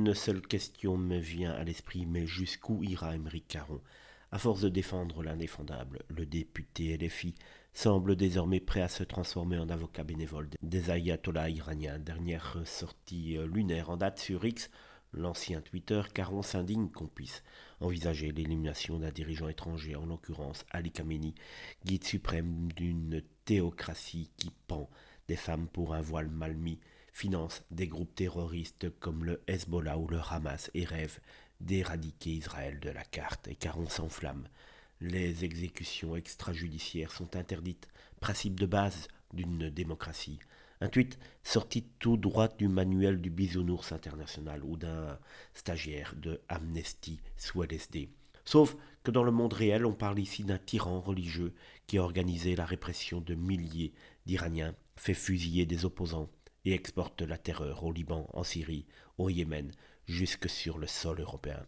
Une seule question me vient à l'esprit, mais jusqu'où ira Aymeric Caron? À force de défendre l'indéfendable, le député LFI semble désormais prêt à se transformer en avocat bénévole des ayatollahs iraniens. Dernière sortie lunaire en date sur X, l'ancien Twitter, Caron s'indigne qu'on puisse envisager l'élimination d'un dirigeant étranger, en l'occurrence Ali Khamenei, guide suprême d'une théocratie qui pend des femmes pour un voile mal mis, finance des groupes terroristes comme le Hezbollah ou le Hamas et rêve d'éradiquer Israël de la carte. Et Caron s'enflamme. Les exécutions extrajudiciaires sont interdites, principe de base d'une démocratie. Un tweet sorti tout droit du manuel du bisounours international ou d'un stagiaire de Amnesty sous LSD. Sauf que dans le monde réel, on parle ici d'un tyran religieux qui a organisé la répression de milliers d'Iraniens, fait fusiller des opposants et exporte la terreur au Liban, en Syrie, au Yémen, jusque sur le sol européen.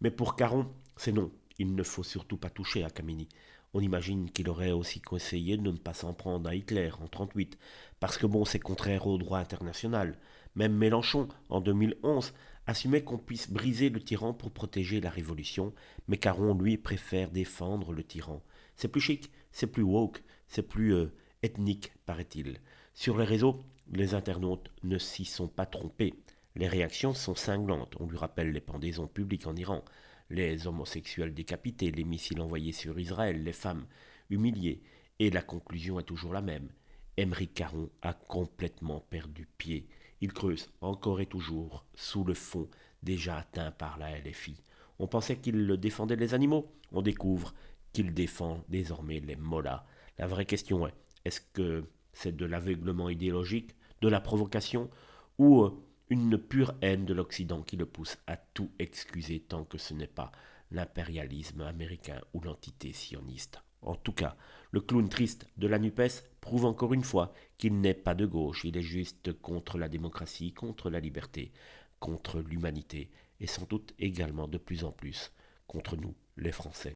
Mais pour Caron, c'est non. Il ne faut surtout pas toucher à Khamenei. On imagine qu'il aurait aussi conseillé de ne pas s'en prendre à Hitler en 1938, parce que bon, c'est contraire au droit international. Même Mélenchon, en 2011, assumait qu'on puisse briser le tyran pour protéger la révolution, mais Caron, lui, préfère défendre le tyran. C'est plus chic, c'est plus woke, c'est plus ethnique, paraît-il. Sur les réseaux, les internautes ne s'y sont pas trompés. Les réactions sont cinglantes. On lui rappelle les pendaisons publiques en Iran, les homosexuels décapités, les missiles envoyés sur Israël, les femmes humiliées. Et la conclusion est toujours la même. Aymeric Caron a complètement perdu pied. Il creuse encore et toujours sous le fond déjà atteint par la LFI. On pensait qu'il défendait les animaux. On découvre qu'il défend désormais les mollahs. La vraie question est-ce que c'est de l'aveuglement idéologique, de la provocation ou une pure haine de l'Occident qui le pousse à tout excuser tant que ce n'est pas l'impérialisme américain ou l'entité sioniste. En tout cas, le clown triste de la NUPES prouve encore une fois qu'il n'est pas de gauche, il est juste contre la démocratie, contre la liberté, contre l'humanité et sans doute également de plus en plus contre nous, les Français.